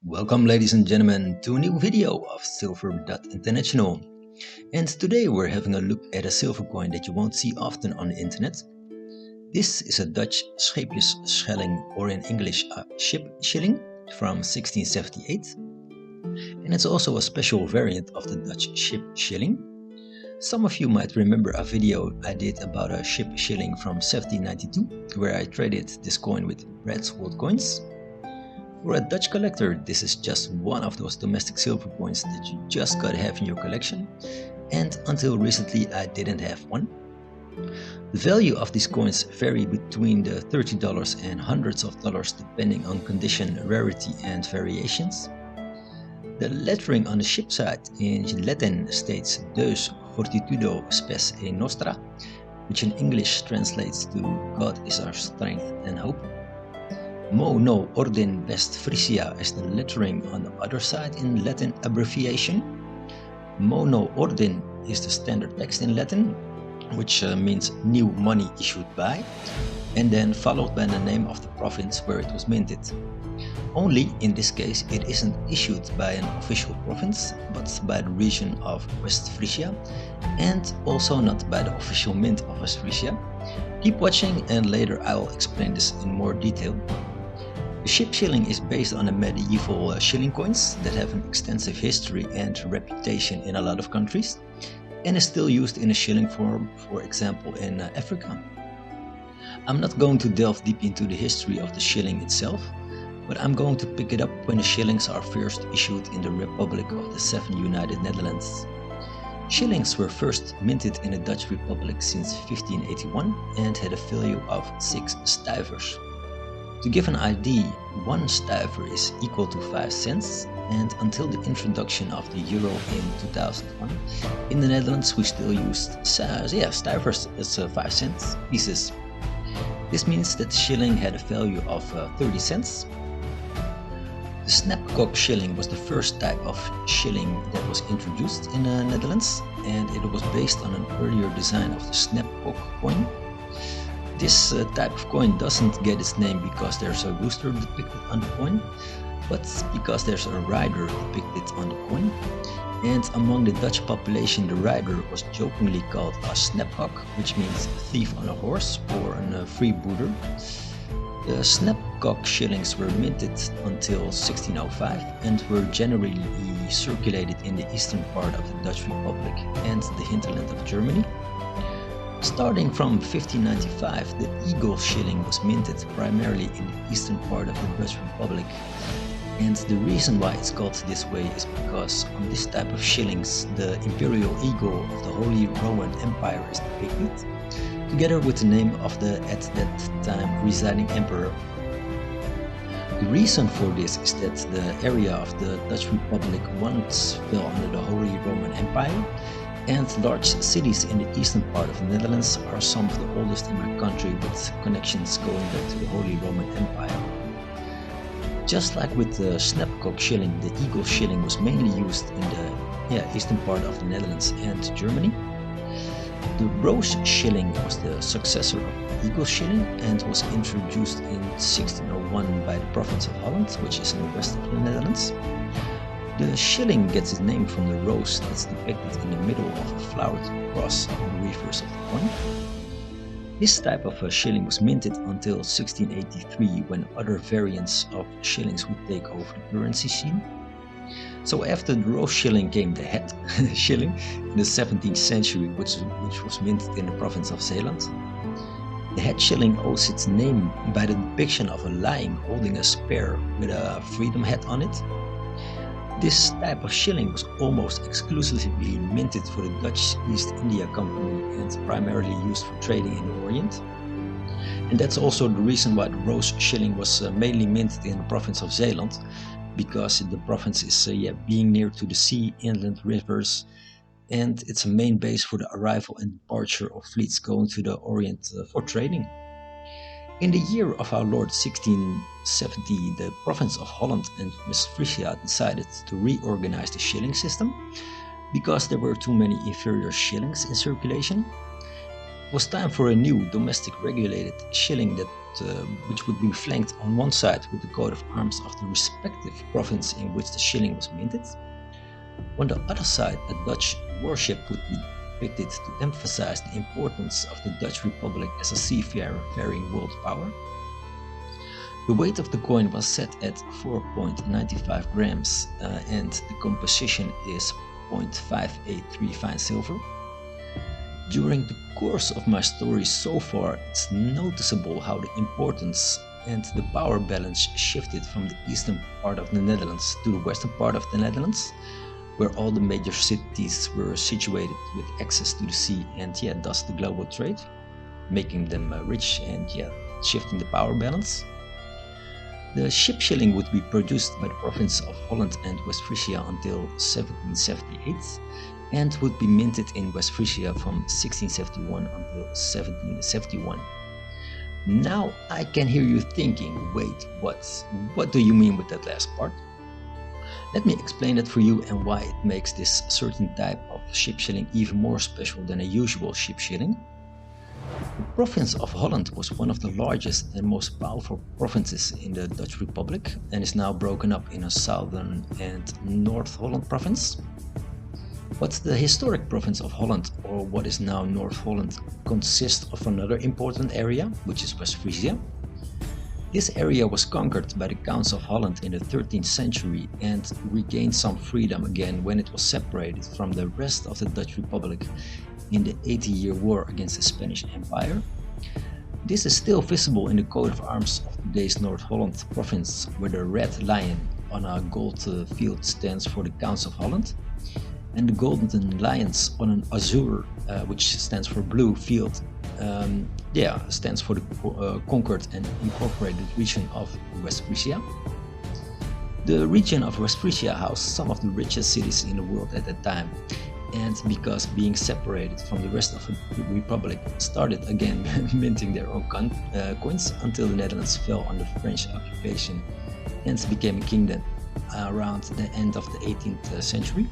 Welcome ladies and gentlemen to a new video of silver.international. And today we're having a look at a silver coin that you won't see often on the internet. This is a Dutch Scheepjes Schelling, or in English a ship shilling, from 1678. And it's also a special variant of the Dutch ship shilling. Some of you might remember a video I did about a ship shilling from 1792, where I traded this coin with red gold coins. For a Dutch collector, this is just one of those domestic silver coins that you just gotta have in your collection, and until recently I didn't have one. The value of these coins vary between the $30 and hundreds of dollars depending on condition, rarity and variations. The lettering on the ship side in Latin states Deus Fortitudo Spes e Nostra, which in English translates to God is our strength and hope. NO ORDIN WEST FRISIA is the lettering on the other side in Latin abbreviation. NO ORDIN is the standard text in Latin, which means new money issued by, and then followed by the name of the province where it was minted. Only in this case it isn't issued by an official province, but by the region of West Frisia, and also not by the official mint of West Frisia. Keep watching and later I'll explain this in more detail. The ship shilling is based on the medieval shilling coins that have an extensive history and reputation in a lot of countries, and is still used in a shilling form, for example in Africa. I'm not going to delve deep into the history of the shilling itself, but I'm going to pick it up when the shillings are first issued in the Republic of the Seven United Netherlands. Shillings were first minted in the Dutch Republic since 1581 and had a value of 6 stuivers. To give an idea, 1 stuiver is equal to 5 cents, and until the introduction of the euro in 2001, in the Netherlands we still used stuivers as 5 cents pieces. This means that the shilling had a value of 30 cents. The snapcock shilling was the first type of shilling that was introduced in the Netherlands, and it was based on an earlier design of the snapcock coin. This type of coin doesn't get its name because there's a rooster depicted on the coin, but because there's a rider depicted on the coin. And among the Dutch population, the rider was jokingly called a snapcock, which means a thief on a horse or a freebooter. The snapcock shillings were minted until 1605 and were generally circulated in the eastern part of the Dutch Republic and the hinterland of Germany. Starting from 1595, the eagle shilling was minted primarily in the eastern part of the Dutch Republic. And the reason why it's called this way is because on this type of shillings, the imperial eagle of the Holy Roman Empire is depicted, together with the name of the at that time residing emperor. The reason for this is that the area of the Dutch Republic once fell under the Holy Roman Empire, and large cities in the eastern part of the Netherlands are some of the oldest in my country, with connections going back to the Holy Roman Empire. Just like with the snapcock shilling, the eagle shilling was mainly used in the eastern part of the Netherlands and Germany. The rose shilling was the successor of the eagle shilling and was introduced in 1601 by the province of Holland, which is in the west of the Netherlands. The shilling gets its name from the rose that's depicted in the middle of a flowered cross on the reverse of the coin. This type of shilling was minted until 1683, when other variants of shillings would take over the currency scene. So after the rose shilling came the head shilling in the 17th century, which was minted in the province of Zeeland. The head shilling owes its name by the depiction of a lion holding a spear with a freedom hat on it. This type of shilling was almost exclusively minted for the Dutch East India Company and primarily used for trading in the Orient. And that's also the reason why the rose shilling was mainly minted in the province of Zeeland, because the province is being near to the sea, inland rivers, and it's a main base for the arrival and departure of fleets going to the Orient for trading. In the year of our Lord 1670, the province of Holland and West Frisia decided to reorganize the shilling system because there were too many inferior shillings in circulation. was time for a new domestic regulated shilling which would be flanked on one side with the coat of arms of the respective province in which the shilling was minted. On the other side, a Dutch warship would be depicted to emphasize the importance of the Dutch Republic as a seafaring world power. The weight of the coin was set at 4.95 grams and the composition is 0.583 fine silver. During the course of my story so far, it's noticeable how the importance and the power balance shifted from the eastern part of the Netherlands to the western part of the Netherlands, where all the major cities were situated with access to the sea and thus the global trade, making them rich and shifting the power balance. The ship shilling would be produced by the province of Holland and West Frisia until 1778 and would be minted in West Frisia from 1671 until 1771. Now I can hear you thinking, wait, what do you mean with that last part? Let me explain that for you and why it makes this certain type of ship shilling even more special than a usual ship shilling. The province of Holland was one of the largest and most powerful provinces in the Dutch Republic and is now broken up in a southern and North Holland province. But the historic province of Holland, or what is now North Holland, consists of another important area, which is West Frisia. This area was conquered by the Counts of Holland in the 13th century and regained some freedom again when it was separated from the rest of the Dutch Republic in the 80-year war against the Spanish Empire. This is still visible in the coat of arms of today's North Holland province, where the red lion on a gold field stands for the Counts of Holland, and the golden lions on an azure, which stands for blue field, stands for the conquered and incorporated region of West Frisia. The region of West Frisia housed some of the richest cities in the world at that time, and because being separated from the rest of the Republic, started again minting their own coins until the Netherlands fell under French occupation and became a kingdom around the end of the 18th century.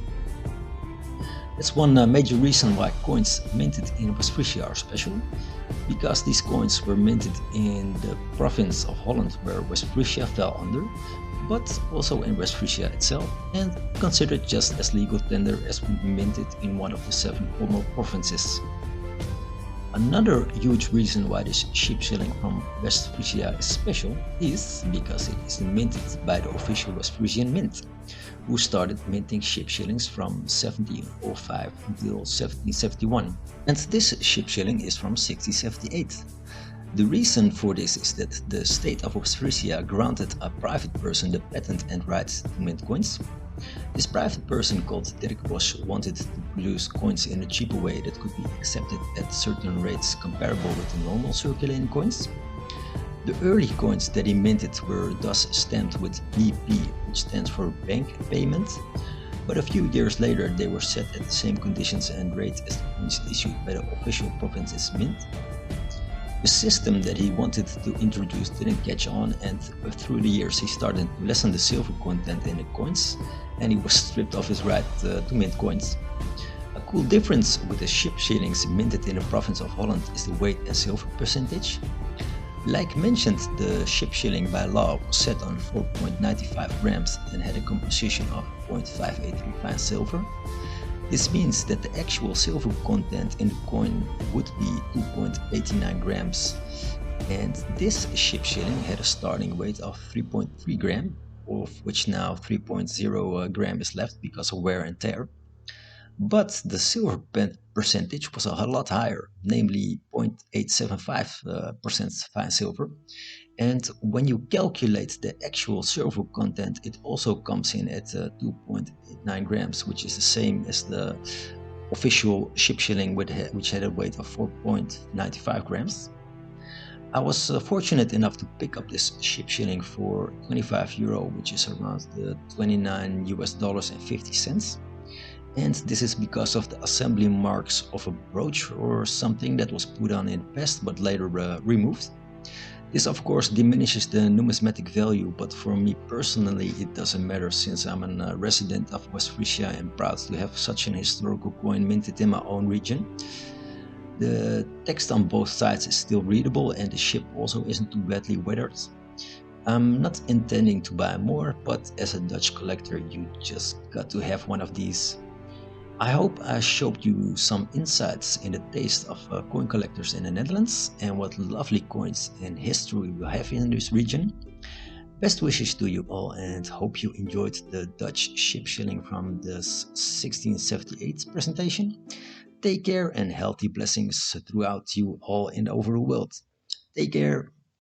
That's one major reason why coins minted in West Frisia are special, because these coins were minted in the province of Holland where West Frisia fell under, but also in West Frisia itself, and considered just as legal tender as would be minted in one of the 7 former provinces. Another huge reason why this ship shilling from West Frisia is special is because it is minted by the official West Frisian Mint, who started minting ship shillings from 1705 until 1771. And this ship shilling is from 1678. The reason for this is that the state of West Frisia granted a private person the patent and rights to mint coins. This private person called Dirk Bosch wanted to produce coins in a cheaper way that could be accepted at certain rates comparable with the normal circulating coins. The early coins that he minted were thus stamped with BP, which stands for bank payment, but a few years later they were set at the same conditions and rates as the coins issued by the official province's mint. The system that he wanted to introduce didn't catch on, and through the years he started to lessen the silver content in the coins, and he was stripped of his right to mint coins. A cool difference with the ship shillings minted in the province of Holland is the weight and silver percentage. Like mentioned, the ship shilling by law was set on 4.95 grams and had a composition of 0.583 fine silver. This means that the actual silver content in the coin would be 2.89 grams. And this ship shilling had a starting weight of 3.3 gram, of which now 3.0 gram is left because of wear and tear. But the silver percentage was a lot higher, namely 0.875% fine silver. And when you calculate the actual silver content, it also comes in at 2.89 grams, which is the same as the official ship shilling which had a weight of 4.95 grams. I was fortunate enough to pick up this ship shilling for €25, which is around the $29.50. And this is because of the assembly marks of a brooch or something that was put on in the past but later removed. This of course diminishes the numismatic value, but for me personally it doesn't matter, since I'm a resident of West Frisia and proud to have such an historical coin minted in my own region. The text on both sides is still readable and the ship also isn't too badly weathered. I'm not intending to buy more, but as a Dutch collector you just got to have one of these. I hope I showed you some insights in the taste of coin collectors in the Netherlands and what lovely coins and history we have in this region. Best wishes to you all and hope you enjoyed the Dutch ship shilling from the 1678 presentation. Take care and healthy blessings throughout you all in the overall world. Take care.